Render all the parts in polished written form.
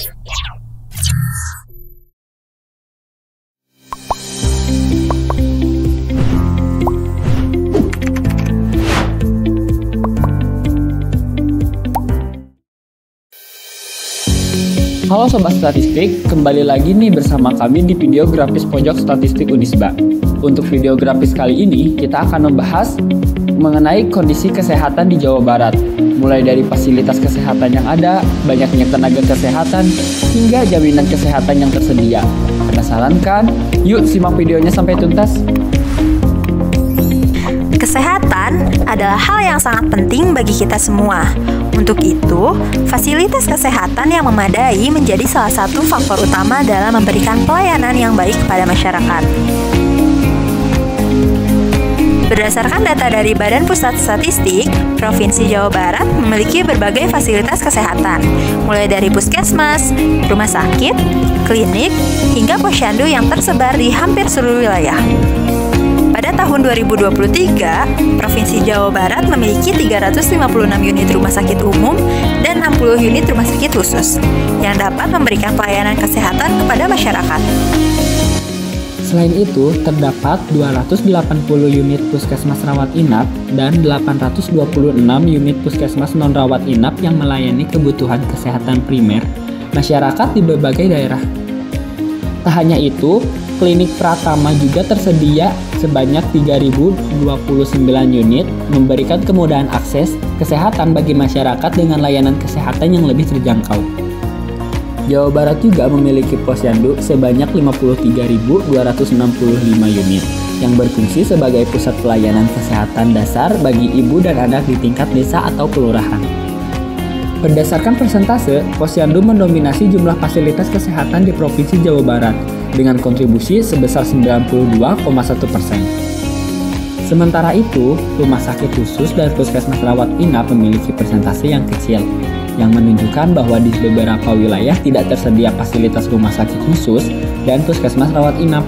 Halo Sobat Statistik, kembali lagi nih bersama kami di video grafis pojok statistik Unisba. Untuk video grafis kali ini, kita akan membahas mengenai kondisi kesehatan di Jawa Barat. Mulai dari fasilitas kesehatan yang ada, banyaknya tenaga kesehatan, hingga jaminan kesehatan yang tersedia. Penasaran kan? Yuk simak videonya sampai tuntas. Kesehatan adalah hal yang sangat penting bagi kita semua. Untuk itu, fasilitas kesehatan yang memadai menjadi salah satu faktor utama dalam memberikan pelayanan yang baik kepada masyarakat. Berdasarkan data dari Badan Pusat Statistik, Provinsi Jawa Barat memiliki berbagai fasilitas kesehatan, mulai dari puskesmas, rumah sakit, klinik, hingga posyandu yang tersebar di hampir seluruh wilayah. Pada tahun 2023, Provinsi Jawa Barat memiliki 356 unit rumah sakit umum dan 60 unit rumah sakit khusus yang dapat memberikan pelayanan kesehatan kepada masyarakat. Selain itu, terdapat 280 unit puskesmas rawat inap dan 826 unit puskesmas non-rawat inap yang melayani kebutuhan kesehatan primer masyarakat di berbagai daerah. Tak hanya itu, klinik Pratama juga tersedia sebanyak 3.029 unit, memberikan kemudahan akses kesehatan bagi masyarakat dengan layanan kesehatan yang lebih terjangkau. Jawa Barat juga memiliki posyandu sebanyak 53.265 unit yang berfungsi sebagai pusat pelayanan kesehatan dasar bagi ibu dan anak di tingkat desa atau kelurahan. Berdasarkan persentase, posyandu mendominasi jumlah fasilitas kesehatan di Provinsi Jawa Barat dengan kontribusi sebesar 92,1%. Sementara itu, rumah sakit khusus dan puskesmas rawat inap memiliki persentase yang kecil, yang menunjukkan bahwa di beberapa wilayah tidak tersedia fasilitas rumah sakit khusus dan puskesmas rawat inap.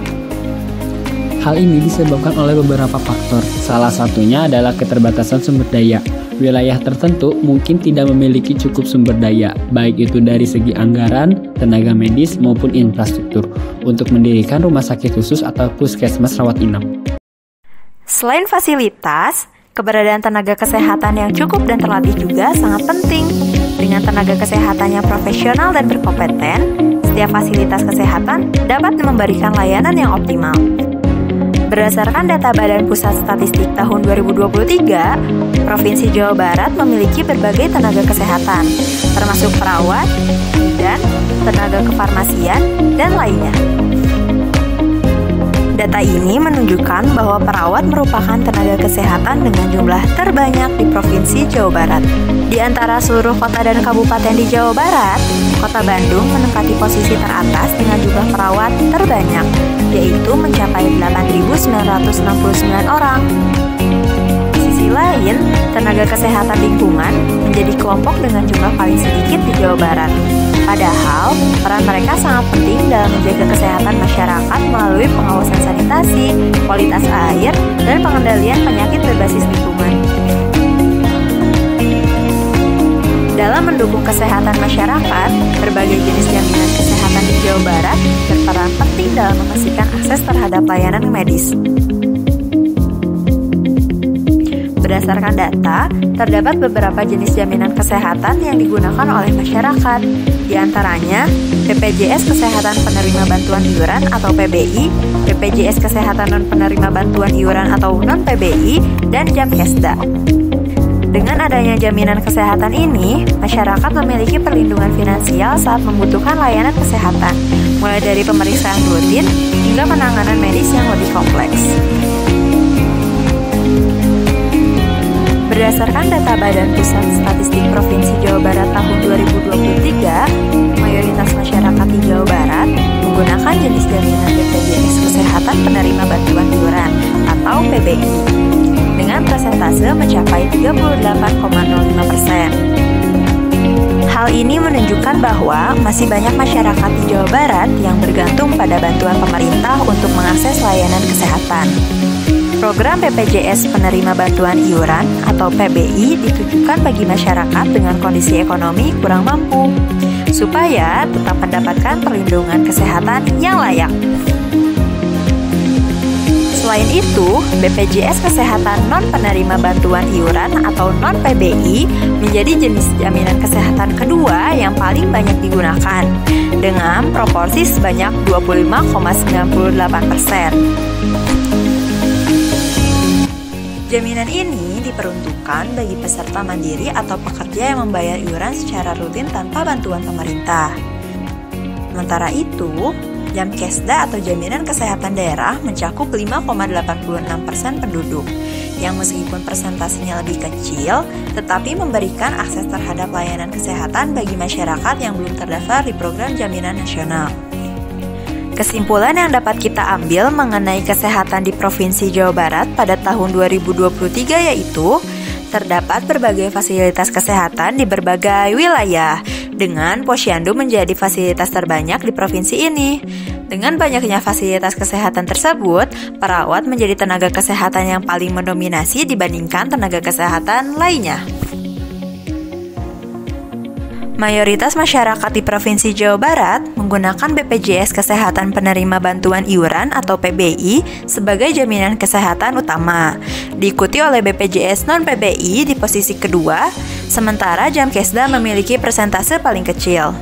Hal ini disebabkan oleh beberapa faktor. Salah satunya adalah keterbatasan sumber daya. Wilayah tertentu mungkin tidak memiliki cukup sumber daya, baik itu dari segi anggaran, tenaga medis, maupun infrastruktur, untuk mendirikan rumah sakit khusus atau puskesmas rawat inap. Selain fasilitas, keberadaan tenaga kesehatan yang cukup dan terlatih juga sangat penting. Dengan tenaga kesehatan yang profesional dan berkompeten, setiap fasilitas kesehatan dapat memberikan layanan yang optimal. Berdasarkan data Badan Pusat Statistik tahun 2023, Provinsi Jawa Barat memiliki berbagai tenaga kesehatan, termasuk perawat, bidan, tenaga kefarmasian, dan lainnya. Data ini menunjukkan bahwa perawat merupakan tenaga kesehatan dengan jumlah terbanyak di Provinsi Jawa Barat. Di antara seluruh kota dan kabupaten di Jawa Barat, Kota Bandung menempati posisi teratas dengan jumlah perawat terbanyak, yaitu mencapai 8.969 orang. Di sisi lain, tenaga kesehatan lingkungan menjadi kelompok dengan jumlah paling sedikit di Jawa Barat. Padahal, peran mereka sangat penting dalam menjaga kesehatan masyarakat melalui pengawasan sanitasi, kualitas air, dan pengendalian penyakit berbasis lingkungan. Dalam mendukung kesehatan masyarakat, berbagai jenis jaminan kesehatan di Jawa Barat berperan penting dalam memastikan akses terhadap layanan medis. Berdasarkan data, terdapat beberapa jenis jaminan kesehatan yang digunakan oleh masyarakat. Di antaranya, BPJS Kesehatan Penerima Bantuan Iuran atau PBI, BPJS Kesehatan Non-Penerima Bantuan Iuran atau Non-PBI, dan Jamkesda. Dengan adanya jaminan kesehatan ini, masyarakat memiliki perlindungan finansial saat membutuhkan layanan kesehatan, mulai dari pemeriksaan rutin hingga penanganan medis yang lebih kompleks. Berdasarkan data Badan Pusat Statistik Provinsi Jawa Barat tahun 2023, mayoritas masyarakat di Jawa Barat menggunakan jenis jaminan BPJS Kesehatan Penerima Bantuan Iuran atau PBI dengan persentase mencapai 38,05%. Hal ini menunjukkan bahwa masih banyak masyarakat di Jawa Barat yang bergantung pada bantuan pemerintah untuk mengakses layanan kesehatan. Program BPJS Penerima Bantuan Iuran atau PBI ditujukan bagi masyarakat dengan kondisi ekonomi kurang mampu. supaya tetap mendapatkan perlindungan kesehatan yang layak. Selain itu, BPJS Kesehatan non-penerima bantuan iuran atau non-PBI menjadi jenis jaminan kesehatan kedua yang paling banyak digunakan dengan proporsi sebanyak 25,98%. Jaminan ini diperuntukkan bagi peserta mandiri atau pekerja yang membayar iuran secara rutin tanpa bantuan pemerintah. Sementara itu, Jamkesda atau Jaminan Kesehatan Daerah mencakup 5,86% penduduk, yang meskipun persentasenya lebih kecil, tetapi memberikan akses terhadap layanan kesehatan bagi masyarakat yang belum terdaftar di program jaminan nasional. Kesimpulan yang dapat kita ambil mengenai kesehatan di Provinsi Jawa Barat pada tahun 2023 yaitu terdapat berbagai fasilitas kesehatan di berbagai wilayah, dengan Posyandu menjadi fasilitas terbanyak di provinsi ini. Dengan banyaknya fasilitas kesehatan tersebut, perawat menjadi tenaga kesehatan yang paling mendominasi dibandingkan tenaga kesehatan lainnya. Mayoritas masyarakat di Provinsi Jawa Barat menggunakan BPJS Kesehatan Penerima Bantuan Iuran atau PBI sebagai jaminan kesehatan utama, diikuti oleh BPJS non-PBI di posisi kedua, sementara Jamkesda memiliki persentase paling kecil.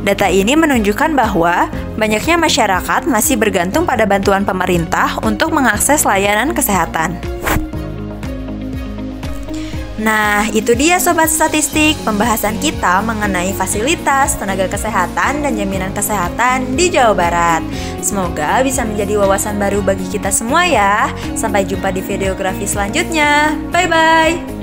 Data ini menunjukkan bahwa banyaknya masyarakat masih bergantung pada bantuan pemerintah untuk mengakses layanan kesehatan. Nah, itu dia Sobat Statistik, pembahasan kita mengenai fasilitas, tenaga kesehatan, dan jaminan kesehatan di Jawa Barat. Semoga bisa menjadi wawasan baru bagi kita semua ya. Sampai jumpa di videografi selanjutnya. Bye-bye!